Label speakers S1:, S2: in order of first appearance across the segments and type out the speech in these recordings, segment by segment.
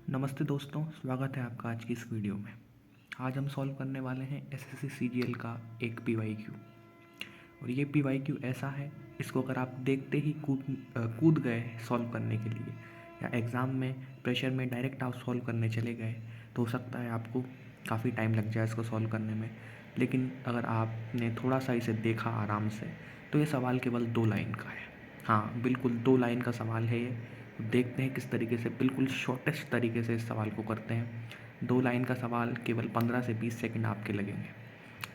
S1: नमस्ते दोस्तों, स्वागत है आपका आज की इस वीडियो में। आज हम सॉल्व करने वाले हैं एसएससी सीजीएल का एक पीवाईक्यू। और ये पीवाईक्यू ऐसा है, इसको अगर आप देखते ही कूद गए सॉल्व करने के लिए या एग्ज़ाम में प्रेशर में डायरेक्ट आप सॉल्व करने चले गए तो हो सकता है आपको काफ़ी टाइम लग जाए इसको सॉल्व करने में। लेकिन अगर आपने थोड़ा सा इसे देखा आराम से तो ये सवाल केवल 2 लाइन का है। हाँ, बिल्कुल 2 लाइन का सवाल है ये। देखते हैं किस तरीके से बिल्कुल शॉर्टेस्ट तरीके से इस सवाल को करते हैं। 2 लाइन का सवाल केवल 15 से 20 सेकंड आपके लगेंगे।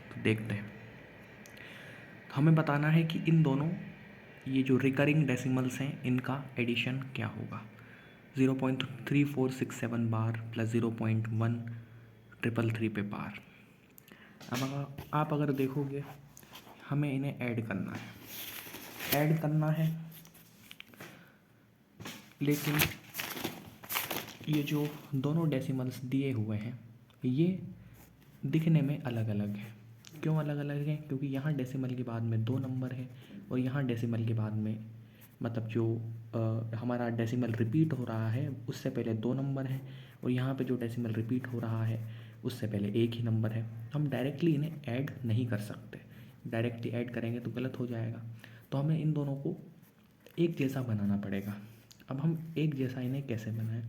S1: तो देखते हैं। तो हमें बताना है कि इन दोनों ये जो रिकरिंग डेसिमल्स हैं इनका एडिशन क्या होगा। 0.3467 बार प्लस 0.1333 पे बार। अब आप अगर देखोगे हमें इन्हें ऐड करना है लेकिन ये जो दोनों डेसिमल्स दिए हुए हैं ये दिखने में अलग अलग है। क्यों अलग अलग है? क्योंकि यहाँ डेसिमल के बाद में 2 नंबर है और यहाँ डेसिमल के बाद में मतलब जो हमारा डेसिमल रिपीट हो रहा है उससे पहले 2 नंबर हैं और यहाँ पे जो डेसिमल रिपीट हो रहा है उससे पहले एक ही नंबर है। हम डायरेक्टली इन्हें ऐड नहीं कर सकते। डायरेक्टली ऐड करेंगे तो गलत हो जाएगा। तो हमें इन दोनों को एक जैसा बनाना पड़ेगा। अब हम एक जैसा इन्हें कैसे बनाएं?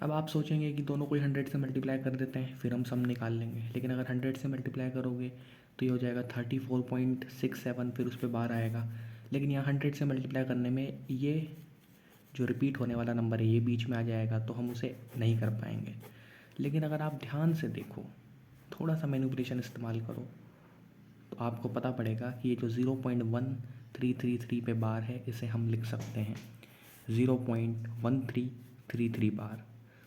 S1: अब आप सोचेंगे कि दोनों को 100 से मल्टीप्लाई कर देते हैं फिर हम सम निकाल लेंगे। लेकिन अगर 100 से मल्टीप्लाई करोगे तो ये हो जाएगा 34.67, फिर उस पर बार आएगा। लेकिन यहाँ 100 से मल्टीप्लाई करने में ये जो रिपीट होने वाला नंबर है ये बीच में आ जाएगा तो हम उसे नहीं कर पाएंगे। लेकिन अगर आप ध्यान से देखो, थोड़ा सा मैनिपुलेशन इस्तेमाल करो तो आपको पता पड़ेगा कि ये जो 0.1333 पे बार है इसे हम लिख सकते हैं 0.1333 बार।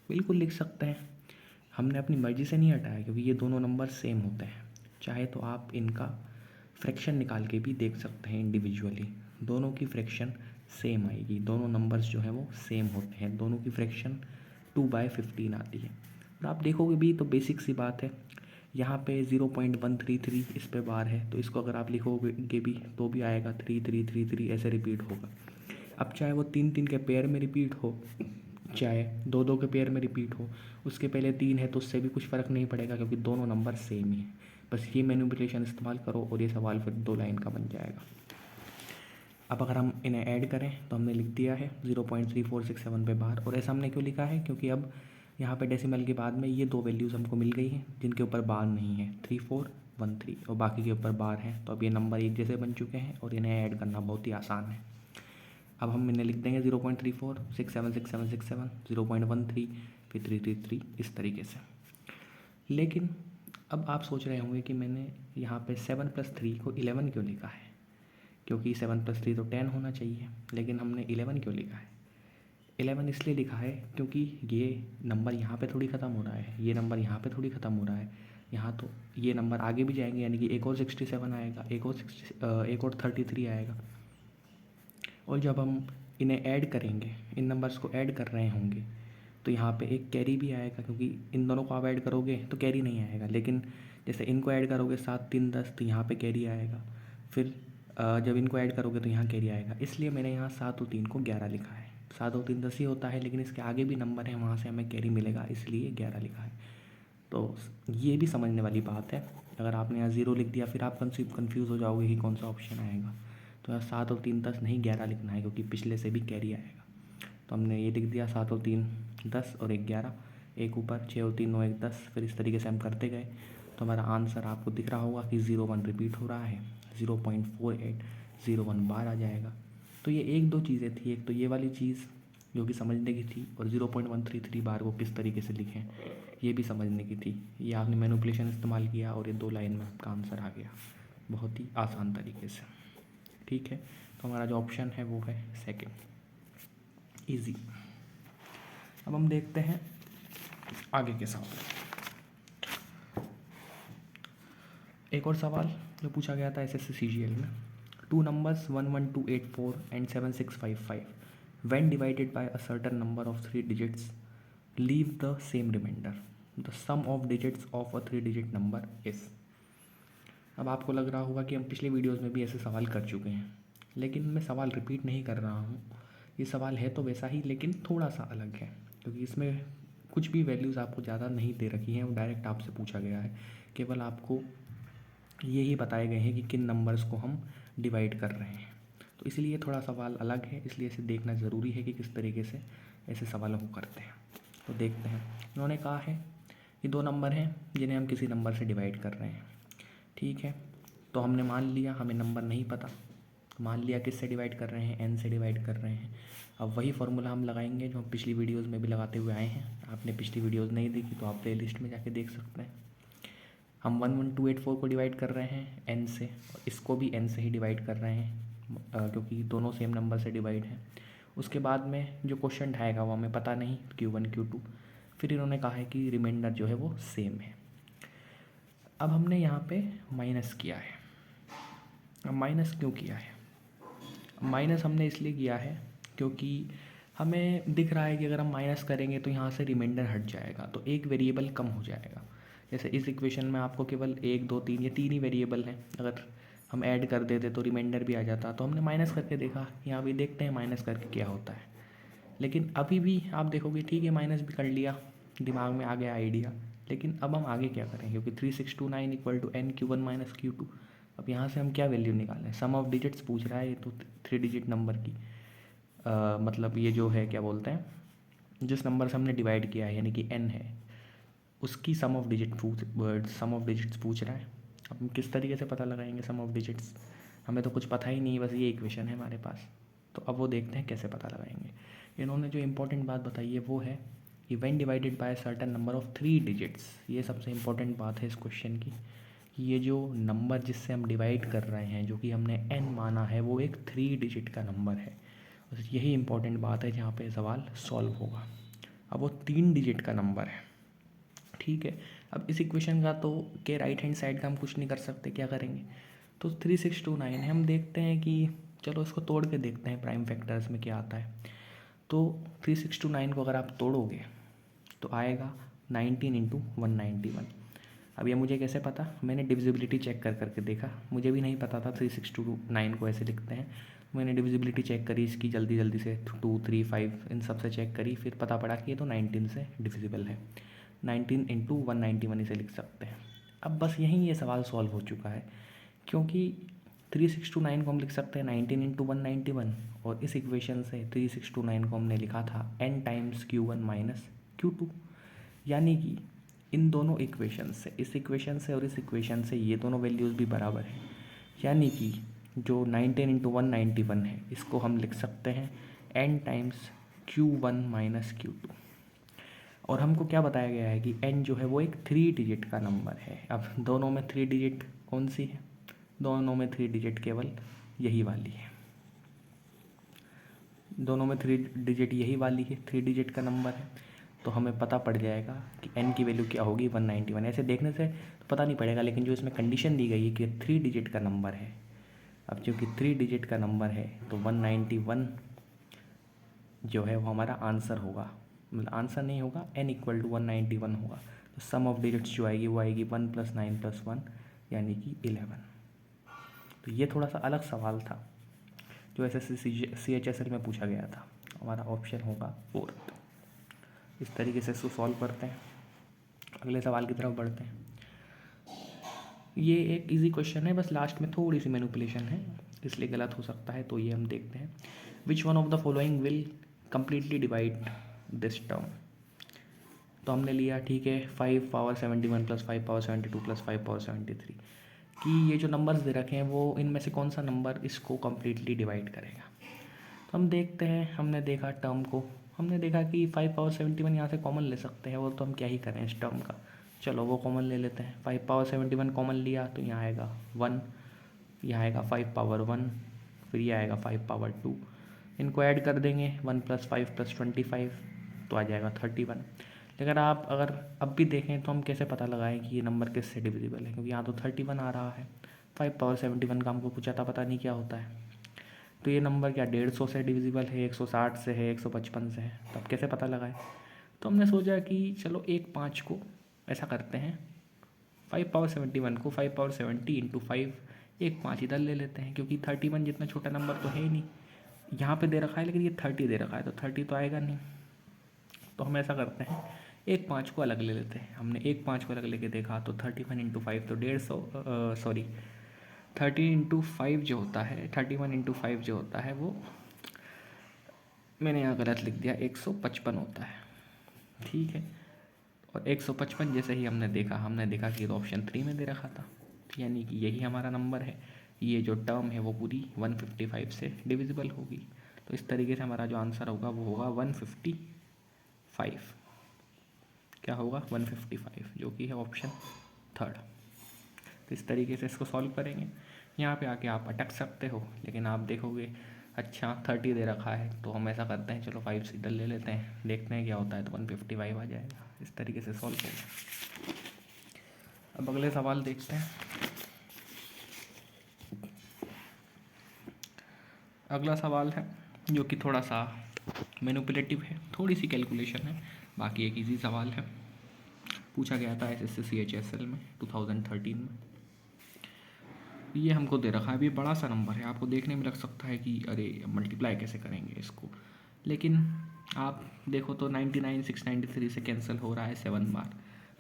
S1: बिल्कुल लिख सकते हैं। हमने अपनी मर्ज़ी से नहीं हटाया क्योंकि ये दोनों नंबर सेम होते हैं। चाहे तो आप इनका फ्रैक्शन निकाल के भी देख सकते हैं इंडिविजुअली। दोनों की फ्रैक्शन सेम आएगी। दोनों नंबर्स जो हैं वो सेम होते हैं। दोनों की फ्रैक्शन 2/15 आती है। और आप देखोगे भी तो बेसिक सी बात है, यहाँ पे 0.133 इस पे बार है तो इसको अगर आप लिखोगे भी तो भी आएगा 3333 ऐसे रिपीट होगा। अब चाहे वो 3-3 के पेयर में रिपीट हो चाहे 2-2 के पेयर में रिपीट हो, उसके पहले 3 है तो उससे भी कुछ फ़र्क नहीं पड़ेगा क्योंकि दोनों नंबर सेम ही है। बस ये मैनिपुलेशन इस्तेमाल करो और ये सवाल फिर 2 लाइन का बन जाएगा। अब अगर हम इन्हें ऐड करें तो हमने लिख दिया है 0.3467 पे बार। और ऐसा हमने क्यों लिखा है? क्योंकि अब यहाँ पे डेसिमल के बाद में ये 2 वैल्यूज़ हमको मिल गई हैं जिनके ऊपर बार नहीं है, 3413, और बाकी के ऊपर बार है। तो अब ये नंबर एक जैसे बन चुके हैं और इन्हें ऐड करना बहुत ही आसान है। अब हम इन्हें लिख देंगे 0.34676767 0.13 फिर 333 इस तरीके से। लेकिन अब आप सोच रहे होंगे कि मैंने यहाँ पे 7 + 3 को 11 क्यों लिखा है? क्योंकि 7 + 3 तो 10 होना चाहिए, लेकिन हमने 11 क्यों लिखा है? 11 इसलिए लिखा है क्योंकि ये नंबर यहाँ पे थोड़ी ख़त्म हो रहा है, ये नंबर यहाँ पे थोड़ी ख़त्म हो रहा है। यहाँ तो ये नंबर आगे भी जाएंगे, यानी कि एक और 67 आएगा, एक और 33 आएगा। और जब हम इन्हें ऐड करेंगे, इन नंबर्स को ऐड कर रहे होंगे तो यहाँ पे एक कैरी भी आएगा क्योंकि इन दोनों को आप ऐड करोगे तो कैरी नहीं आएगा। लेकिन जैसे इनको ऐड करोगे 7 3 10 तो यहाँ पे कैरी आएगा। फिर जब इनको ऐड करोगे तो यहाँ कैरी आएगा। इसलिए मैंने यहाँ 7 और 3 को 11 लिखा है। 7 और 3 10 ही होता है, लेकिन इसके आगे भी नंबर है, वहाँ से हमें कैरी मिलेगा, इसलिए 11 लिखा है। तो ये भी समझने वाली बात है। अगर आपने यहाँ 0 लिख दिया फिर आप कन्फ्यूज़ हो जाओगे कि कौन सा ऑप्शन आएगा। तो यहाँ 7 और 3 10 नहीं 11 लिखना है क्योंकि पिछले से भी कैरी आएगा। तो हमने ये लिख दिया 7 और 3 10 और 1 11, एक ऊपर 6 और 3 9 1 10। फिर इस तरीके से हम करते गए तो हमारा आंसर आपको दिख रहा होगा कि 01 रिपीट हो रहा है, 0.4801 बार आ जाएगा। तो ये 1-2 चीज़ें थी। एक तो ये वाली चीज़ जो कि समझने की थी, और 0.133 बार को किस तरीके से लिखें ये भी समझने की थी। ये आपने मैनिपुलेशन इस्तेमाल किया और ये 2 लाइन में आपका आंसर आ गया बहुत ही आसान तरीके से। ठीक है, तो हमारा जो ऑप्शन है वो है सेकंड, इजी। अब हम देखते हैं आगे के सवाल। एक और सवाल जो पूछा गया था एसएससी सीजीएल में, 2 numbers 11284 and 7655 when divided by a certain number of 3 digits leave the same remainder. The sum of digits of a 3-digit number is। अब आपको लग रहा होगा कि हम पिछले वीडियोज़ में भी ऐसे सवाल कर चुके हैं, लेकिन मैं सवाल रिपीट नहीं कर रहा हूँ। ये सवाल है तो वैसा ही लेकिन थोड़ा सा अलग है। क्योंकि इसमें कुछ भी वैल्यूज़ आपको ज़्यादा नहीं दे रखी हैं, वो डायरेक्ट आपसे पूछा गया है। केवल आपको यही बताए गए हैं कि किन नंबर्स को हम डिवाइड कर रहे हैं। तो इसलिए थोड़ा सवाल अलग है, इसलिए इसे देखना ज़रूरी है कि किस तरीके से ऐसे सवालों को करते हैं। तो देखते हैं। उन्होंने कहा है कि 2 नंबर हैं जिन्हें हम किसी नंबर से डिवाइड कर रहे हैं, ठीक है। तो हमने मान लिया हमें नंबर नहीं पता, मान लिया किससे डिवाइड कर रहे हैं, n से डिवाइड कर रहे हैं। अब वही फार्मूला हम लगाएंगे जो हम पिछली वीडियोस में भी लगाते हुए आए हैं। आपने पिछली वीडियोस नहीं देखी तो आप प्लेलिस्ट में जाके देख सकते हैं। हम 11284 को डिवाइड कर रहे हैं n से, और इसको भी n से ही डिवाइड कर रहे हैं क्योंकि दोनों सेम नंबर से डिवाइड हैं। उसके बाद में जो क्वेश्चन आएगा वो हमें पता नहीं, Q1 Q2। फिर इन्होंने कहा है कि रिमाइंडर जो है वो सेम है। अब हमने यहाँ पे माइनस किया है। अब माइनस क्यों किया है? माइनस हमने इसलिए किया है क्योंकि हमें दिख रहा है कि अगर हम माइनस करेंगे तो यहाँ से रिमाइंडर हट जाएगा, तो एक वेरिएबल कम हो जाएगा। जैसे इस इक्वेशन में आपको केवल 1 2 3 ये 3 ही वेरिएबल हैं, अगर हम ऐड कर देते तो रिमाइंडर भी आ जाता। तो हमने माइनस करके देखा, यहाँ भी देखते हैं माइनस करके क्या होता है। लेकिन अभी भी आप देखोगे ठीक है, माइनस भी कर लिया, दिमाग में आ गया आइडिया। लेकिन अब हम आगे क्या करें, क्योंकि 3629 = n/(Q1 - Q2)। अब यहाँ से हम क्या वैल्यू निकालें? सम ऑफ डिजिट्स पूछ रहा है ये तो 3 डिजिट नंबर की, मतलब ये जो है क्या बोलते हैं, जिस नंबर से हमने डिवाइड किया है यानी कि n है, उसकी सम ऑफ डिजिट्स पूछ रहा है। अब हम किस तरीके से पता लगाएंगे सम ऑफ डिजिट्स? हमें तो कुछ पता ही नहीं, बस ये इक्वेशन है हमारे पास। तो अब वो देखते हैं कैसे पता लगाएंगे। इन्होंने जो इम्पोर्टेंट बात बताई है वो है कि when divided by certain number of 3 digits. ये सबसे इम्पोर्टेंट बात है इस क्वेश्चन की, कि ये जो नंबर जिससे हम डिवाइड कर रहे हैं, जो कि हमने n माना है, वो एक 3 डिजिट का नंबर है। यही इम्पोर्टेंट बात है जहाँ पे सवाल सॉल्व होगा। अब वो 3 डिजिट का नंबर है, ठीक है। अब इस इक्वेशन का तो के राइट हैंड साइड का हम कुछ नहीं कर सकते, क्या करेंगे? तो 3629 है, हम देखते हैं कि चलो इसको तोड़ के देखते हैं प्राइम फैक्टर्स में क्या आता है। तो 3629 को अगर आप तोड़ोगे तो आएगा 19 × 191। अब ये मुझे कैसे पता? मैंने डिविजिबिलिटी चेक कर करके देखा, मुझे भी नहीं पता था 3629 को ऐसे लिखते हैं। मैंने डिविजिबिलिटी चेक करी इसकी जल्दी जल्दी से, 2 3 5 इन सब से चेक करी, फिर पता पड़ा कि ये तो 19 से डिविजिबल है। 19 × 191 इसे लिख सकते हैं। अब बस यहीं ये सवाल सॉल्व हो चुका है, क्योंकि 3629 को हम लिख सकते हैं 19 × 191, और इस इक्वेशन से 3629 को हमने लिखा था n टाइम्स Q1 - Q2। यानी कि इन दोनों इक्वेशन से, इस इक्वेशन से और इस इक्वेशन से, ये दोनों वैल्यूज़ भी बराबर हैं। यानी कि जो 19 × 191 है, इसको हम लिख सकते हैं n टाइम्स Q1 - Q2। और हमको क्या बताया गया है कि n जो है वो एक 3 डिजिट का नंबर है। अब दोनों में 3 डिजिट कौन सी है? दोनों में 3 डिजिट केवल यही वाली है, दोनों में 3 डिजिट यही वाली है, 3 डिजिट का नंबर है। तो हमें पता पड़ जाएगा कि n की वैल्यू क्या होगी, 191। ऐसे देखने से तो पता नहीं पड़ेगा, लेकिन जो इसमें कंडीशन दी गई है कि 3 डिजिट का नंबर है, अब चूँकि 3 डिजिट का नंबर है तो 191 जो है वो हमारा आंसर होगा। मतलब आंसर नहीं होगा, n = 191 होगा। तो सम ऑफ डिजिट्स जो आएगी वो आएगी 1 + 9 + 1 यानी कि 11। तो ये थोड़ा सा अलग सवाल था जो SSC CHSL में पूछा गया था। हमारा ऑप्शन होगा 4th। इस तरीके से इसको सॉल्व करते हैं। अगले सवाल की तरफ बढ़ते हैं। ये एक इजी क्वेश्चन है, बस लास्ट में थोड़ी सी मैनिपुलेशन है, इसलिए गलत हो सकता है। तो ये हम देखते हैं, which one of the following will completely divide this term. तो हमने लिया ठीक है 5^71 + 5^72 + 5^73 कि ये जो नंबर्स दे रखे हैं वो इनमें से कौन सा नंबर इसको कम्प्लीटली डिवाइड करेगा। तो हम देखते हैं, हमने देखा टर्म को, हमने देखा कि 5^71 यहाँ से कॉमन ले सकते हैं, वो तो हम क्या ही करें इस टर्म का। चलो वो कॉमन ले लेते हैं, 5^71 कॉमन लिया तो यहाँ आएगा 1, यहाँ आएगा 5^1, फिर ये आएगा 5^2। इनको ऐड कर देंगे 1 + 5 + 25 तो आ जाएगा 31। लेकिन आप अगर अब भी देखें तो हम कैसे पता लगाएं कि ये नंबर किससे डिविजिबल है, क्योंकि यहाँ तो 31 आ रहा है। 5^71 का हमको कुछ पता नहीं क्या होता है। तो ये नंबर क्या 150 से डिविजिबल है, 160 से है, 155 से है, तब कैसे पता लगाएं? तो हमने सोचा कि चलो 1/5 को ऐसा करते हैं, 5^71 को 5^70 × 5 1/5 इधर ले लेते हैं, क्योंकि 31 जितना छोटा नंबर तो है ही नहीं। यहाँ पे दे रखा है लेकिन ये 30 दे रखा है, तो 30 तो आएगा नहीं। तो हम ऐसा करते हैं, एक 5 को अलग ले लेते हैं। हमने एक 5 को अलग लेके देखा तो 31 इंटू 5 तो 150, सॉरी 30 इंटू 5 जो होता है, 31 इंटू 5 जो होता है वो मैंने यहाँ गलत लिख दिया, 155 होता है। ठीक है, और 155 जैसे ही हमने देखा कि तो ऑप्शन 3 में दे रखा था, यानी कि यही हमारा नंबर है। ये जो टर्म है वो पूरी 155 से डिविजिबल होगी। तो इस तरीके से हमारा जो आंसर होगा वो होगा 155। क्या होगा? 155, जो कि है ऑप्शन 3। तो इस तरीके से इसको सॉल्व करेंगे। यहाँ पे आके आप अटक सकते हो, लेकिन आप देखोगे अच्छा 30 दे रखा है, तो हम ऐसा करते हैं चलो 5 सीधे ले लेते हैं, देखते हैं क्या होता है, तो 155 आ जाएगा। इस तरीके से सॉल्व होगा। अब अगले सवाल देखते हैं। अगला सवाल है जो कि थोड़ा सा मैनिपुलेटिव है, थोड़ी सी कैलकुलेशन है, बाकी एक इजी सवाल है। पूछा गया था SSC CHSL में 2013 में। ये हमको दे रखा है, अभी बड़ा सा नंबर है, आपको देखने में लग सकता है कि अरे मल्टीप्लाई कैसे करेंगे इसको, लेकिन आप देखो तो 99 693 से कैंसिल हो रहा है 7 बार,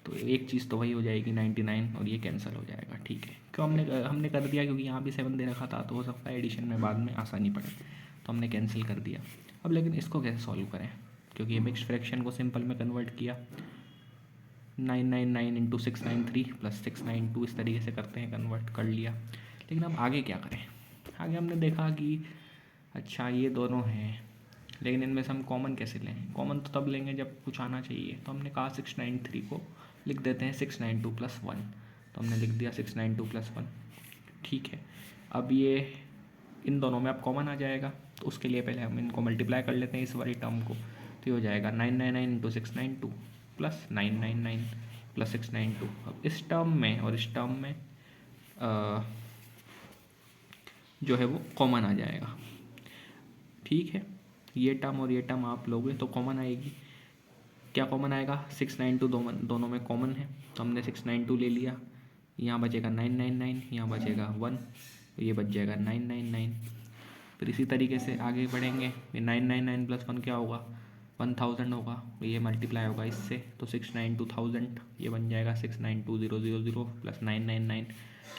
S1: तो एक चीज़ तो वही हो जाएगी 99 और ये कैंसिल हो जाएगा। ठीक है, क्यों हमने कर दिया, क्योंकि यहाँ भी 7 दे रखा था, तो हो सकता है एडिशन में बाद में आसानी पड़े, तो हमने कैंसिल कर दिया। अब लेकिन इसको कैसे सॉल्व करें, क्योंकि ये मिक्स्ड फ्रैक्शन को सिंपल में कन्वर्ट किया, 999 इंटू 693 प्लस 692 इस तरीके से करते हैं, कन्वर्ट कर लिया। लेकिन अब आगे क्या करें? आगे हमने देखा कि अच्छा ये दोनों हैं, लेकिन इनमें से हम कॉमन कैसे लें? कॉमन तो तब लेंगे जब कुछ आना चाहिए, तो हमने कहा 693 को लिख देते हैं 692 प्लस 1, तो हमने लिख दिया 692 प्लस 1। ठीक है, अब ये इन दोनों में अब कॉमन आ जाएगा, तो उसके लिए पहले हम इनको मल्टीप्लाई कर लेते हैं इस वाली टर्म को, तो ये हो जाएगा 999 इंटू 692 प्लस 999 प्लस 692। अब इस टर्म में और इस टर्म में जो है वो कॉमन आ जाएगा। ठीक है, ये टर्म और ये टर्म आप लोगे तो कॉमन आएगी। क्या कॉमन आएगा? 692 दोनों में कॉमन है, तो हमने 692 ले लिया। यहाँ बचेगा 999, यहाँ बचेगा 1, तो ये बच जाएगा 999। फिर इसी तरीके से आगे बढ़ेंगे, ये 999 प्लस 1 क्या होगा? 1000 होगा, ये मल्टीप्लाई होगा इससे, तो 692,000, ये बन जाएगा 692,000 प्लस 999।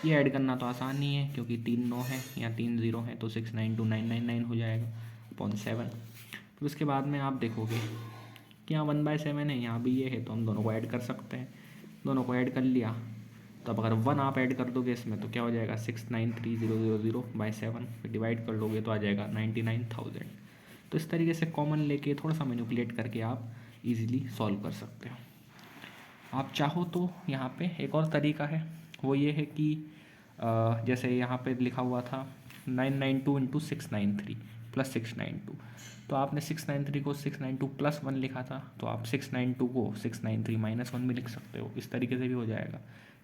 S1: ये ऐड करना तो आसान नहीं है, क्योंकि 3 9 है, यहाँ 3 0 है, तो 692,999 हो जाएगा अपॉन 7। फिर उसके बाद में आप देखोगे कि यहाँ 1/7 है, यहाँ भी ये है, तो हम दोनों को ऐड कर सकते हैं। दोनों को ऐड कर लिया, तो अब अगर 1 आप ऐड कर दोगे इसमें, तो क्या हो जाएगा 693,000/7, फिर डिवाइड कर लोगे तो आ जाएगा 99,000। तो इस तरीके से कॉमन लेके थोड़ा सा मैनिपुलेट करके आप इजीली सॉल्व कर सकते हो। आप चाहो तो यहाँ पे एक और तरीका है, वो ये है कि जैसे यहाँ पे लिखा हुआ था 992 इंटू 693 प्लस 692, तो आपने 693 को 692 प्लस 1 लिखा था, तो आप 692 को 693 माइनस 1 भी लिख सकते हो। इस तरीके से भी हो जाएगा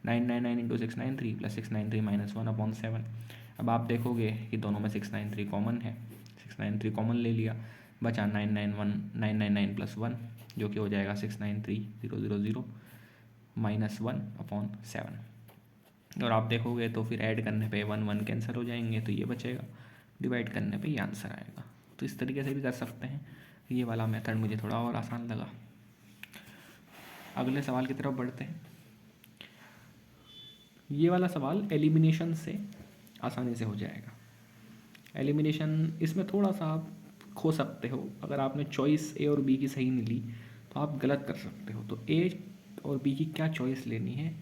S1: 999 इंटू 693 प्लस 693 माइनस 1 अपॉन 7। अब आप देखोगे कि दोनों में 693 कॉमन है, 693 कॉमन ले लिया, बचा 999 प्लस 1, जो कि हो जाएगा 693,000 माइनस 1 अपॉन 7। और आप देखोगे तो फिर ऐड करने पे 1 1 कैंसिल हो जाएंगे, तो ये बचेगा, डिवाइड करने पे ये आंसर आएगा। तो इस तरीके से भी कर सकते हैं। ये वाला मेथड मुझे थोड़ा और आसान लगा। अगले सवाल की तरफ बढ़ते हैं। ये वाला सवाल एलिमिनेशन से आसानी से हो जाएगा। एलिमिनेशन इसमें थोड़ा सा आप खो सकते हो, अगर आपने चॉइस ए और बी की सही नहीं ली तो आप गलत कर सकते हो। तो ए और बी की क्या चॉइस लेनी है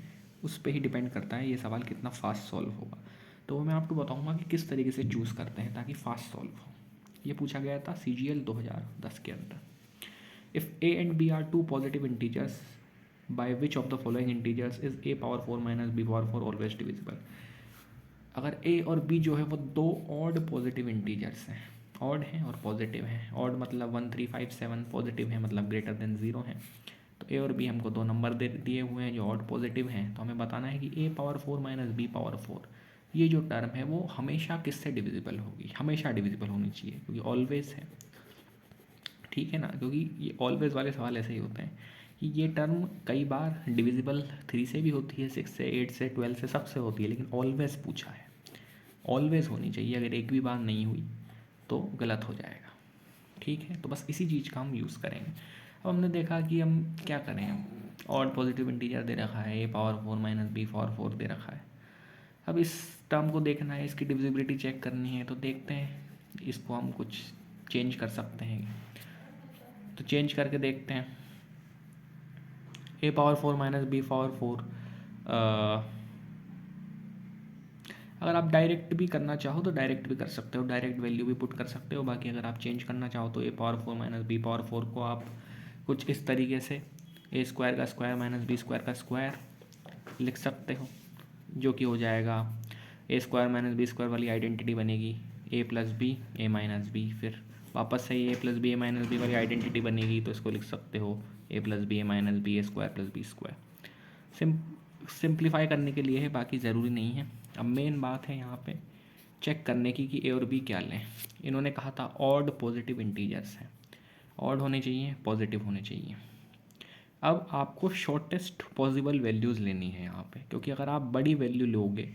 S1: उस पर ही डिपेंड करता है ये सवाल कितना फास्ट सॉल्व होगा। तो मैं आपको बताऊंगा कि किस तरीके से चूज़ करते हैं ताकि फास्ट सॉल्व हो। ये पूछा गया था CGL 2010 के अंदर। If a and b are two positive integers by which of the following integers is a power 4 minus b power 4 always divisible. अगर a और b जो है वो दो ऑड पॉजिटिव इंटीजर्स हैं, ऑड हैं और पॉजिटिव हैं, ऑड मतलब 1 3 5 7, पॉजिटिव है मतलब ग्रेटर देन 0 है, तो a और b हमको दो नंबर दे दिए हुए हैं जो ऑड पॉजिटिव हैं, तो हमें बताना है कि a power 4 minus b power 4 ये जो टर्म है वो हमेशा किससे डिविजिबल होगी? हमेशा डिविजिबल होनी चाहिए, क्योंकि ऑलवेज है। ठीक है ना, क्योंकि ये ऑलवेज वाले सवाल ऐसे ही होते हैं कि ये टर्म कई बार डिविजिबल 3 से भी होती है, 6 से, 8 से, 12 से, सबसे होती है, लेकिन ऑलवेज पूछा है, ऑलवेज होनी चाहिए। अगर एक भी बार नहीं हुई तो गलत हो जाएगा। ठीक है, तो बस इसी चीज़ का हम यूज़ करेंगे। अब हमने देखा कि हम क्या करें, ऑड पॉजिटिव इंटीजर दे रखा है, ए पावर 4 माइनस बी पावर 4 दे रखा है। अब इस टर्म को देखना है, इसकी डिविजिबिलिटी चेक करनी है, तो देखते हैं इसको हम कुछ चेंज कर सकते हैं। तो चेंज करके देखते हैं, ए पावर 4 माइनस बी पावर 4, अगर आप डायरेक्ट भी करना चाहो तो डायरेक्ट भी कर सकते हो, डायरेक्ट वैल्यू भी पुट कर सकते हो। बाकी अगर आप चेंज करना चाहो तो ए पावर 4 माइनस बी पावर 4 को आप कुछ इस तरीके से ए स्क्वायर का स्क्वायर माइनस बी स्क्वायर का स्क्वायर लिख सकते हो, जो कि हो जाएगा ए स्क्वायर माइनस बी स्क्वायर वाली आइडेंटिटी बनेगी ए प्लस बी ए माइनस बी, फिर वापस से ए प्लस बी ए माइनस बी वाली आइडेंटिटी बनेगी, तो इसको लिख सकते हो ए प्लस बी ए माइनस बी ए square plus B square. Simplify करने के लिए है, बाकी ज़रूरी नहीं है। अब मेन बात है यहाँ पे चेक करने की कि ए और बी क्या लें। इन्होंने कहा था ऑड पॉजिटिव इंटीजर्स हैं, ऑड होने चाहिए, पॉजिटिव होने चाहिए। अब आपको शॉर्टेस्ट पॉसिबल वैल्यूज़ लेनी है यहाँ पे, क्योंकि अगर आप बड़ी वैल्यू लोगे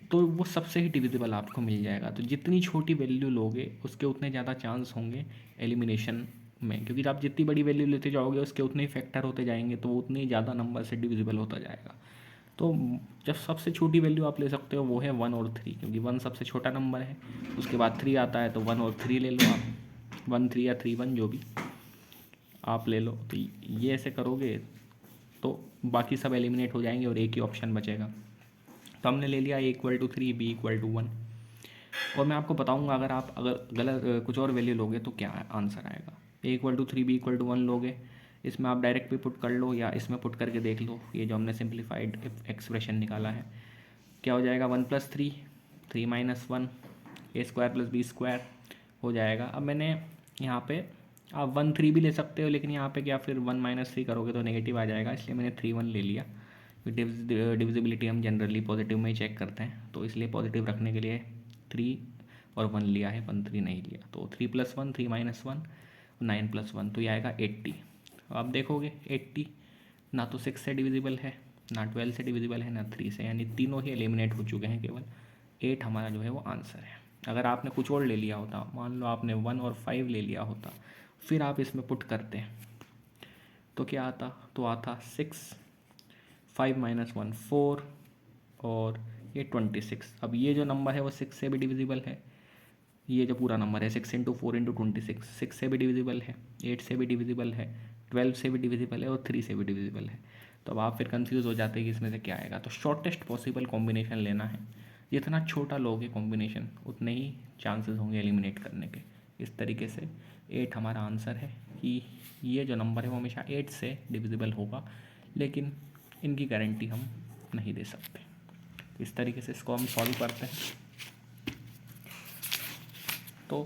S1: तो वो सबसे ही डिविजिबल आपको मिल जाएगा। तो जितनी छोटी वैल्यू लोगे उसके उतने ज़्यादा चांस होंगे एलिमिनेशन में, क्योंकि आप जितनी बड़ी वैल्यू लेते जाओगे उसके उतने ही फैक्टर होते जाएंगे, तो वो उतनी ज़्यादा नंबर से डिविजिबल होता जाएगा। तो जब सबसे छोटी वैल्यू आप ले सकते हो वो है 1 और 3, क्योंकि 1 सबसे छोटा नंबर है, उसके बाद 3 आता है, तो 1 और 3 ले लो आप, 1 3 या 3 1 जो भी आप ले लो। तो ये ऐसे करोगे तो बाकी सब एलिमिनेट हो जाएंगे और एक ही ऑप्शन बचेगा। तो हमने ले लिया A=3 B=1, और मैं आपको बताऊंगा अगर गलत कुछ और वैल्यू लोगे तो क्या आंसर आएगा। A=3 B=1 लोगे, इसमें आप डायरेक्ट भी पुट कर लो या इसमें पुट करके देख लो। ये जो हमने सिंप्लीफाइड एक्सप्रेशन निकाला है क्या हो जाएगा, 1 + 3 3 - 1 A² + B² हो जाएगा। अब मैंने यहाँ पे आप 1 3 भी ले सकते हो, लेकिन यहाँ पे क्या फिर 1 - 3 करोगे तो नेगेटिव आ जाएगा, इसलिए मैंने 3 1 ले लिया। डिविजिबिलिटी हम जनरली पॉजिटिव में ही चेक करते हैं, तो इसलिए पॉजिटिव रखने के लिए 3 और 1 लिया है, 1 3 नहीं लिया। तो 3 + 1 3 - 1 9 + 1, तो ये आएगा 80। आप देखोगे 80 ना तो 6 से डिविजिबल है, ना 12 से डिविजिबल है, ना 3 से, यानी तीनों ही एलिमिनेट हो चुके हैं। केवल 8 हमारा जो है वो आंसर है। अगर आपने कुछ और ले लिया होता, मान लो आपने 1 और 5 ले लिया होता, फिर आप इसमें पुट करते तो क्या आता, तो आता 6 5 - 1 4 और ये 26। अब ये जो नंबर है वो 6 से भी डिविजिबल है, ये जो पूरा नंबर है 6 × 4 × 26 6 से भी डिविजिबल है, 8 से भी डिविजिबल है, 12 से भी डिविजिबल है और 3 से भी डिविजिबल है। तो अब आप फिर कंफ्यूज हो जाते हैं कि इसमें से क्या आएगा। तो शॉर्टेस्ट पॉसिबल कॉम्बिनेशन लेना है, जितना छोटा लोगे कॉम्बिनेशन उतने ही चांसेस होंगे एलिमिनेट करने के। इस तरीके से 8 हमारा आंसर है कि ये जो नंबर है वो हमेशा 8 से डिविजिबल होगा, लेकिन इनकी गारंटी हम नहीं दे सकते। तो इस तरीके से इसको हम सॉल्व करते हैं। तो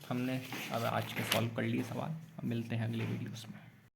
S1: हमने अब आज के सॉल्व कर लिए सवाल, अब मिलते हैं अगले वीडियोस में।